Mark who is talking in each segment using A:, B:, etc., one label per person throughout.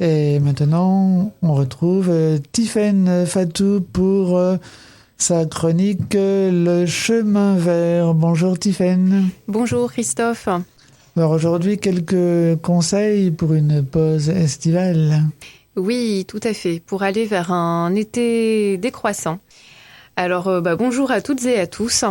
A: Et maintenant, on retrouve Tiffaine Fatou pour sa chronique Le chemin vert. Bonjour Tiffaine.
B: Bonjour Christophe.
A: Alors aujourd'hui, quelques conseils pour une pause estivale.
B: Oui, tout à fait, pour aller vers un été décroissant. Alors bonjour à toutes et à tous.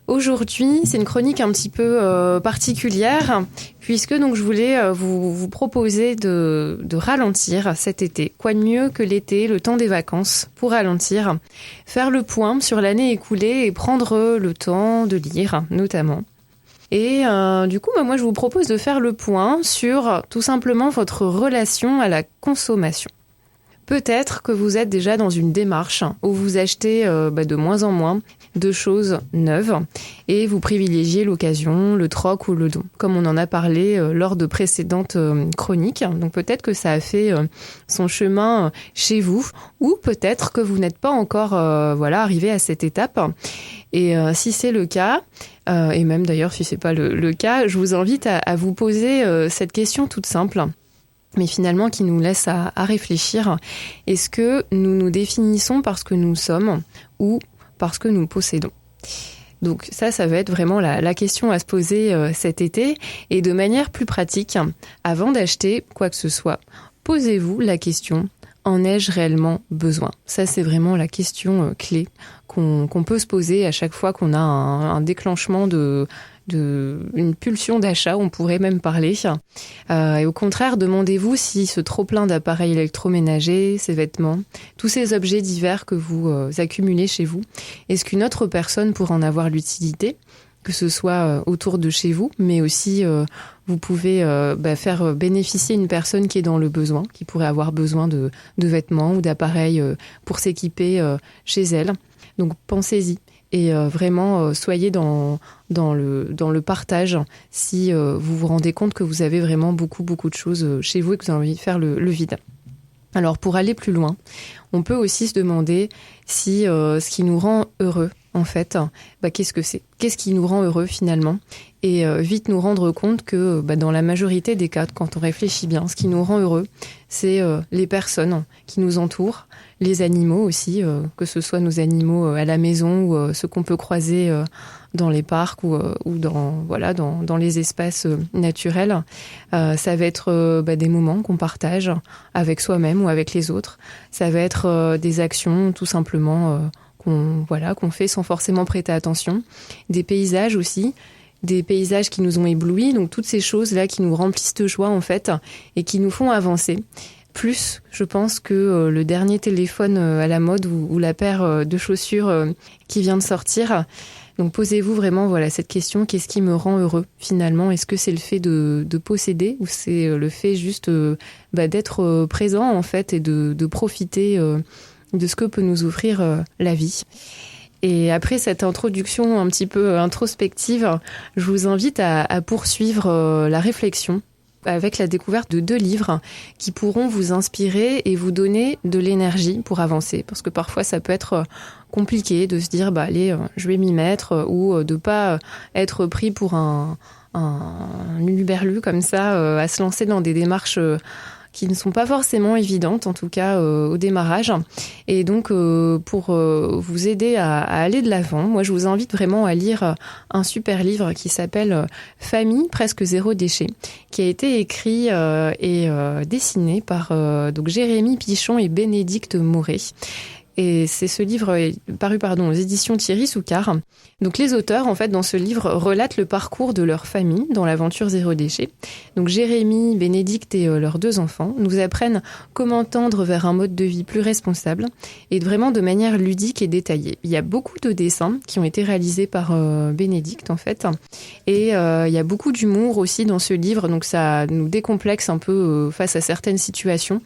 B: Aujourd'hui, c'est une chronique un petit peu particulière, puisque donc je voulais vous proposer de ralentir cet été. Quoi de mieux que l'été, le temps des vacances, pour ralentir, faire le point sur l'année écoulée et prendre le temps de lire, notamment. Et du coup, moi, je vous propose de faire le point sur tout simplement votre relation à la consommation. Peut-être que vous êtes déjà dans une démarche où vous achetez de moins en moins de choses neuves et vous privilégiez l'occasion, le troc ou le don, comme on en a parlé lors de précédentes chroniques. Donc peut-être que ça a fait son chemin chez vous, ou peut-être que vous n'êtes pas encore arrivé à cette étape. Et si c'est le cas, et même d'ailleurs si c'est pas le cas, je vous invite à vous poser cette question toute simple, mais finalement qui nous laisse à réfléchir. Est-ce que nous nous définissons parce que nous sommes ou parce que nous possédons ? Donc ça va être vraiment la question à se poser cet été. Et de manière plus pratique, avant d'acheter quoi que ce soit, posez-vous la question: en ai-je réellement besoin ? Ça, c'est vraiment la question clé qu'on peut se poser à chaque fois qu'on a un déclenchement une pulsion d'achat, on pourrait même parler. Et au contraire, demandez-vous si ce trop-plein d'appareils électroménagers, ces vêtements, tous ces objets divers que vous accumulez chez vous, est-ce qu'une autre personne pourrait en avoir l'utilité ? Que ce soit autour de chez vous, mais aussi vous pouvez faire bénéficier une personne qui est dans le besoin, qui pourrait avoir besoin de vêtements ou d'appareils pour s'équiper chez elle. Donc pensez-y et vraiment soyez dans le partage si vous vous rendez compte que vous avez vraiment beaucoup de choses chez vous et que vous avez envie de faire le vide. Alors pour aller plus loin, on peut aussi se demander si ce qui nous rend heureux, en fait, qu'est-ce que c'est ? Qu'est-ce qui nous rend heureux finalement ? Et vite nous rendre compte que dans la majorité des cas, quand on réfléchit bien, ce qui nous rend heureux, c'est les personnes qui nous entourent, les animaux aussi, que ce soit nos animaux à la maison ou ceux qu'on peut croiser dans les parcs ou dans les espaces naturels. Ça va être des moments qu'on partage avec soi-même ou avec les autres. Ça va être des actions tout simplement qu'on fait sans forcément prêter attention. Des paysages aussi, des paysages qui nous ont éblouis. Donc toutes ces choses-là qui nous remplissent de joie en fait et qui nous font avancer. Plus, je pense, que le dernier téléphone à la mode ou la paire de chaussures qui vient de sortir. Donc posez-vous vraiment cette question: qu'est-ce qui me rend heureux finalement ? Est-ce que c'est le fait de posséder ou c'est le fait juste d'être présent en fait et de profiter de ce que peut nous offrir la vie ? Et après cette introduction un petit peu introspective, je vous invite à poursuivre la réflexion avec la découverte de 2 livres qui pourront vous inspirer et vous donner de l'énergie pour avancer. Parce que parfois, ça peut être compliqué de se dire, allez, je vais m'y mettre, ou de pas être pris pour un huluberlu comme ça, à se lancer dans des démarches qui ne sont pas forcément évidentes, en tout cas au démarrage. Et donc, pour vous aider à aller de l'avant, moi, je vous invite vraiment à lire un super livre qui s'appelle « Famille, presque zéro déchet », qui a été écrit et dessiné par Jérémy Pichon et Bénédicte Moret. Et ce livre est paru aux éditions Thierry Soucard. Donc les auteurs, en fait, dans ce livre, relatent le parcours de leur famille dans l'aventure zéro déchet. Donc Jérémy, Bénédicte et leurs 2 enfants nous apprennent comment tendre vers un mode de vie plus responsable et vraiment de manière ludique et détaillée. Il y a beaucoup de dessins qui ont été réalisés par Bénédicte, en fait. Et il y a beaucoup d'humour aussi dans ce livre. Donc ça nous décomplexe un peu face à certaines situations,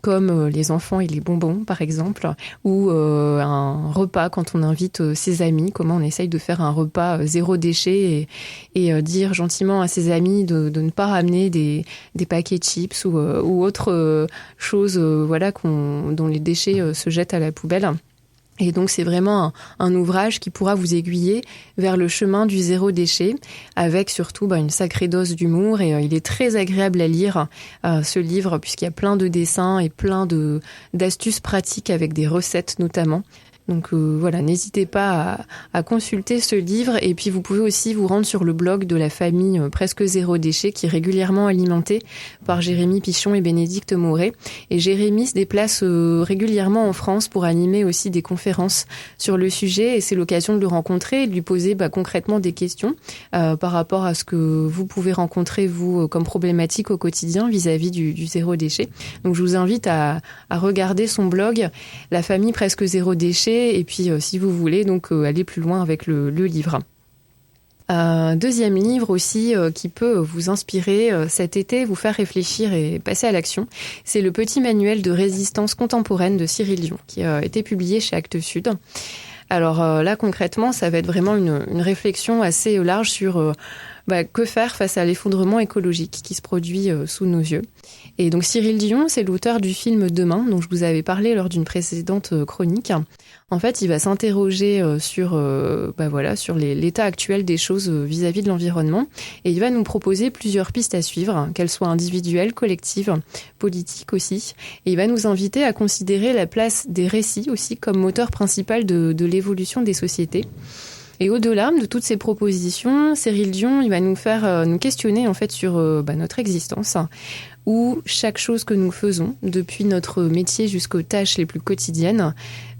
B: comme les enfants et les bonbons, par exemple, ou un repas quand on invite ses amis, comment on essaye de faire un repas zéro déchet et dire gentiment à ses amis de ne pas ramener des paquets de chips ou autre chose dont les déchets se jettent à la poubelle. Et donc, c'est vraiment un ouvrage qui pourra vous aiguiller vers le chemin du zéro déchet, avec surtout une sacrée dose d'humour. Et il est très agréable à lire, ce livre, puisqu'il y a plein de dessins et plein d'astuces pratiques avec des recettes notamment. Donc voilà, n'hésitez pas à consulter ce livre. Et puis vous pouvez aussi vous rendre sur le blog de la famille Presque Zéro Déchet, qui est régulièrement alimenté par Jérémy Pichon et Bénédicte Moret. Et Jérémy se déplace régulièrement en France pour animer aussi des conférences sur le sujet. Et c'est l'occasion de le rencontrer et de lui poser concrètement des questions par rapport à ce que vous pouvez rencontrer, vous, comme problématique au quotidien vis-à-vis du zéro déchet. Donc je vous invite à regarder son blog, La famille Presque Zéro Déchet. Et puis, si vous voulez, donc aller plus loin avec le livre. Deuxième livre aussi qui peut vous inspirer cet été, vous faire réfléchir et passer à l'action, c'est le petit manuel de résistance contemporaine de Cyril Dion, qui a été publié chez Actes Sud. Alors là, concrètement, ça va être vraiment une réflexion assez large sur que faire face à l'effondrement écologique qui se produit sous nos yeux. Et donc Cyril Dion, c'est l'auteur du film Demain, dont je vous avais parlé lors d'une précédente chronique. En fait, il va s'interroger sur l'état actuel des choses vis-à-vis de l'environnement, et il va nous proposer plusieurs pistes à suivre, qu'elles soient individuelles, collectives, politiques aussi. Et il va nous inviter à considérer la place des récits aussi comme moteur principal de l'évolution des sociétés. Et au-delà de toutes ces propositions, Cyril Dion, il va nous faire nous questionner en fait sur notre existence, où chaque chose que nous faisons, depuis notre métier jusqu'aux tâches les plus quotidiennes,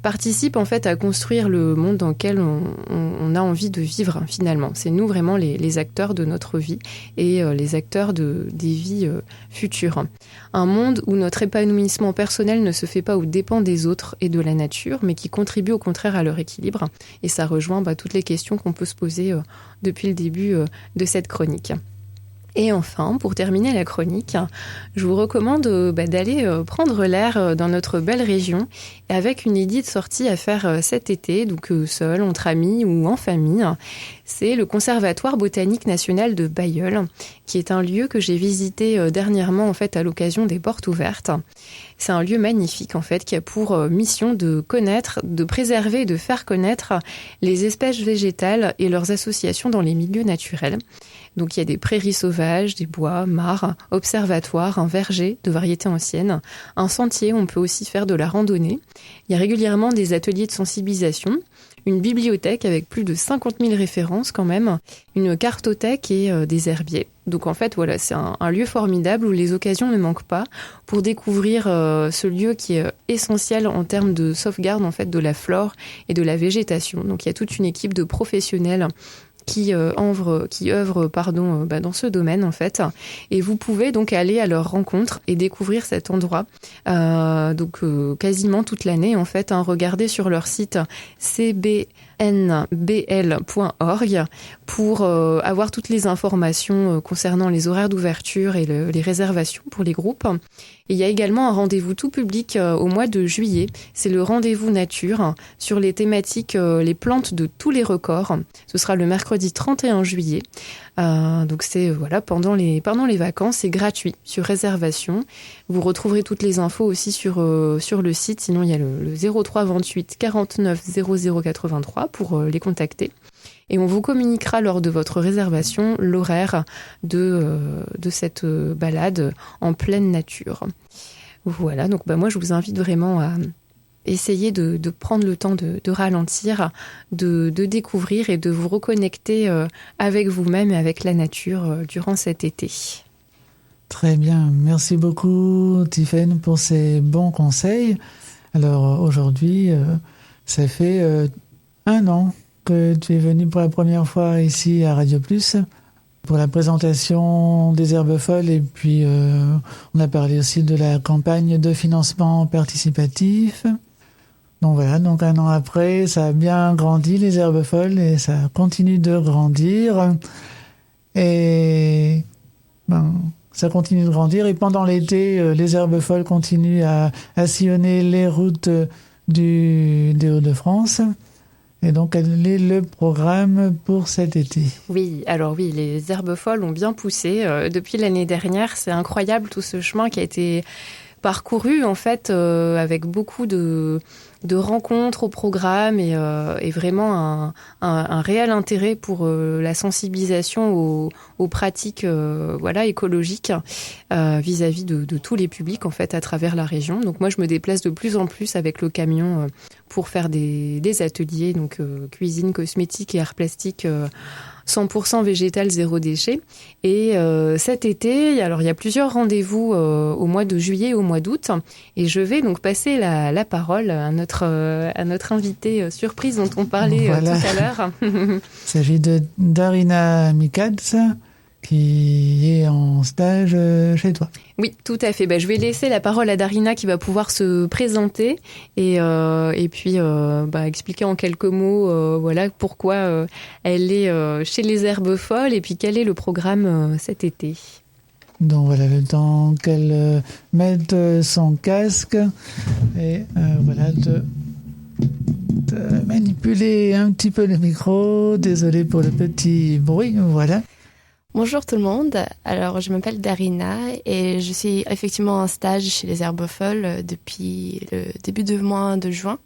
B: participe en fait à construire le monde dans lequel on a envie de vivre finalement. C'est nous vraiment les acteurs de notre vie et les acteurs des vies futures. Un monde où notre épanouissement personnel ne se fait pas aux dépens des autres et de la nature, mais qui contribue au contraire à leur équilibre. Et ça rejoint toutes les questions qu'on peut se poser depuis le début de cette chronique. Et enfin, pour terminer la chronique, je vous recommande d'aller prendre l'air dans notre belle région avec une idée de sortie à faire cet été, donc seul, entre amis ou en famille. C'est le Conservatoire botanique national de Bailleul, qui est un lieu que j'ai visité dernièrement en fait à l'occasion des portes ouvertes. C'est un lieu magnifique en fait qui a pour mission de connaître, de préserver et de faire connaître les espèces végétales et leurs associations dans les milieux naturels. Donc il y a des prairies sauvages, des bois, mares, observatoires, un verger de variétés anciennes, un sentier où on peut aussi faire de la randonnée. Il y a régulièrement des ateliers de sensibilisation, une bibliothèque avec plus de 50 000 références quand même, une cartothèque et des herbiers. Donc en fait, voilà, c'est un lieu formidable où les occasions ne manquent pas pour découvrir ce lieu qui est essentiel en termes de sauvegarde en fait de la flore et de la végétation. Donc il y a toute une équipe de professionnels qui œuvrent dans ce domaine en fait, et vous pouvez donc aller à leur rencontre et découvrir cet endroit quasiment toute l'année en fait. Regardez sur leur site cbnbl.org pour avoir toutes les informations concernant les horaires d'ouverture et les réservations pour les groupes. Et il y a également un rendez-vous tout public au mois de juillet. C'est le rendez-vous nature sur les thématiques les plantes de tous les records. Ce sera le mercredi 31 juillet. Donc c'est pendant les vacances, c'est gratuit sur réservation. Vous retrouverez toutes les infos aussi sur le site. Sinon il y a le 03 28 49 00 83 pour les contacter. Et on vous communiquera lors de votre réservation l'horaire de cette balade en pleine nature. Voilà, donc moi je vous invite vraiment à essayer de prendre le temps de ralentir, de découvrir et de vous reconnecter avec vous-même et avec la nature durant cet été.
A: Très bien, merci beaucoup Tiffaine pour ces bons conseils. Alors aujourd'hui, ça fait 1 an que tu es venue pour la première fois ici à Radio Plus pour la présentation des herbes folles, et puis on a parlé aussi de la campagne de financement participatif. Donc voilà, donc 1 an après, ça a bien grandi les herbes folles et ça continue de grandir. Et ça continue de grandir, et pendant l'été, les herbes folles continuent à sillonner les routes des Hauts-de-France. Et donc, quel est le programme pour cet été ?
B: Oui, les herbes folles ont bien poussé depuis l'année dernière. C'est incroyable tout ce chemin qui a été parcouru en fait avec beaucoup de rencontres au programme et vraiment un réel intérêt pour la sensibilisation aux pratiques écologiques vis-à-vis de tous les publics en fait à travers la région. Donc moi je me déplace de plus en plus avec le camion pour faire des ateliers donc cuisine, cosmétique et art plastique 100% végétal, zéro déchet. Et cet été, alors il y a plusieurs rendez-vous au mois de juillet et au mois d'août. Et je vais donc passer la parole à notre invitée surprise dont on parlait tout à l'heure.
A: Il s'agit de Darina Mikads, qui est en stage chez toi.
B: Oui, tout à fait. Je vais laisser la parole à Darina qui va pouvoir se présenter et puis expliquer en quelques mots pourquoi elle est chez les Herbes Folles et puis quel est le programme cet été.
A: Donc voilà, le temps qu'elle mette son casque et de manipuler un petit peu le micro. Désolé pour le petit bruit, voilà.
C: Bonjour tout le monde, alors je m'appelle Darina et je suis effectivement en stage chez les Herbes Folles depuis le début du mois de juin.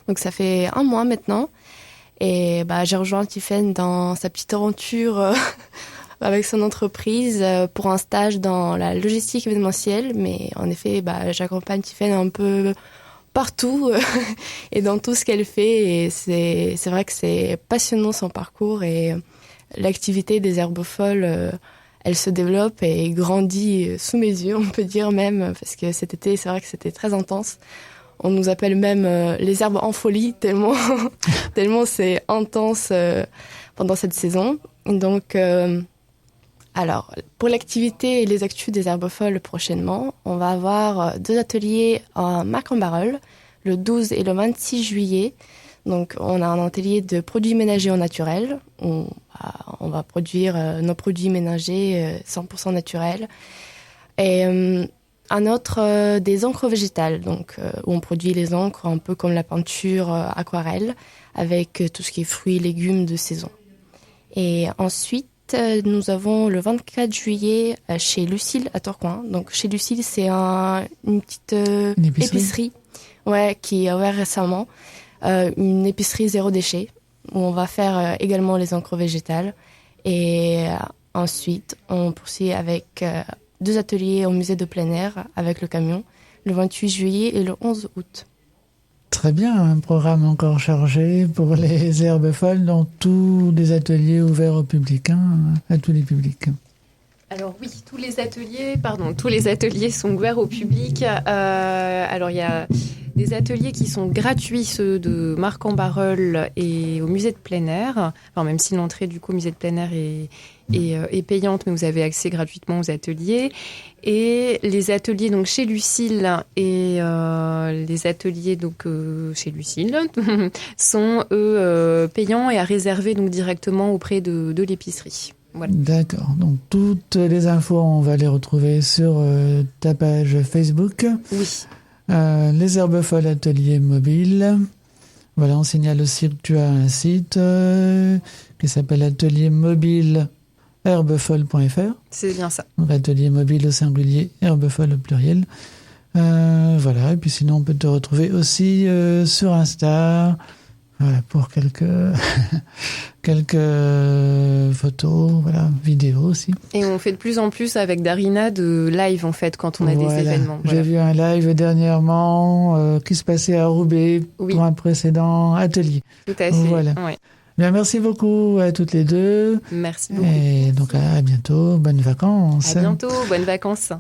C: Donc ça fait 1 mois maintenant et j'ai rejoint Tiffaine dans sa petite aventure avec son entreprise pour un stage dans la logistique événementielle. Mais en effet, j'accompagne Tiffaine un peu partout et dans tout ce qu'elle fait et c'est vrai que c'est passionnant son parcours et l'activité des Herbes Folles, elle se développe et grandit sous mes yeux, on peut dire même, parce que cet été, c'est vrai que c'était très intense. On nous appelle même les herbes en folie, tellement c'est intense pendant cette saison. Donc, alors, pour l'activité et les actus des Herbes Folles prochainement, on va avoir 2 ateliers à Marc-en-Barœul, le 12 et le 26 juillet. Donc, on a un atelier de produits ménagers au naturel. On va produire nos produits ménagers 100% naturels. Et un autre des encres végétales, donc où on produit les encres un peu comme la peinture aquarelle, avec tout ce qui est fruits et légumes de saison. Et ensuite, nous avons le 24 juillet chez Lucille à Tourcoing. Donc, chez Lucille, c'est une petite épicerie qui a ouvert récemment. Une épicerie zéro déchet où on va faire également les encres végétales et ensuite on poursuit avec 2 ateliers au musée de plein air avec le camion le 28 juillet et le 11 août.
A: Très bien, un programme encore chargé pour les Herbes Folles dans tous les ateliers ouverts au public, à tous les publics.
B: Alors oui, tous les ateliers sont ouverts au public. Alors il y a des ateliers qui sont gratuits, ceux de Marc-en-Barœul et au musée de plein air. Enfin, même si l'entrée du coup au musée de plein air est payante, mais vous avez accès gratuitement aux ateliers. Et les ateliers donc chez Lucille et les ateliers donc chez Lucille sont eux payants et à réserver donc directement auprès de l'épicerie. Voilà.
A: D'accord. Donc, toutes les infos, on va les retrouver sur ta page Facebook.
B: Oui.
A: Les Herbes Folles Atelier Mobile. Voilà, on signale aussi que tu as un site qui s'appelle Atelier Mobile herbefolles.fr.
B: C'est bien ça.
A: Donc, Atelier Mobile au singulier, Herbes Folles au pluriel. Voilà, et puis sinon, on peut te retrouver aussi sur Insta. Voilà, pour quelques photos, vidéos aussi.
B: Et on fait de plus en plus avec Darina de live, en fait, quand on a des événements.
A: J'ai vu un live dernièrement qui se passait à Roubaix pour un précédent atelier.
B: Tout à fait.
A: Voilà.
B: Ouais.
A: Bien, merci beaucoup à toutes les deux.
B: Merci beaucoup.
A: Et donc, à bientôt. Bonnes vacances.
B: À bientôt. Bonnes vacances.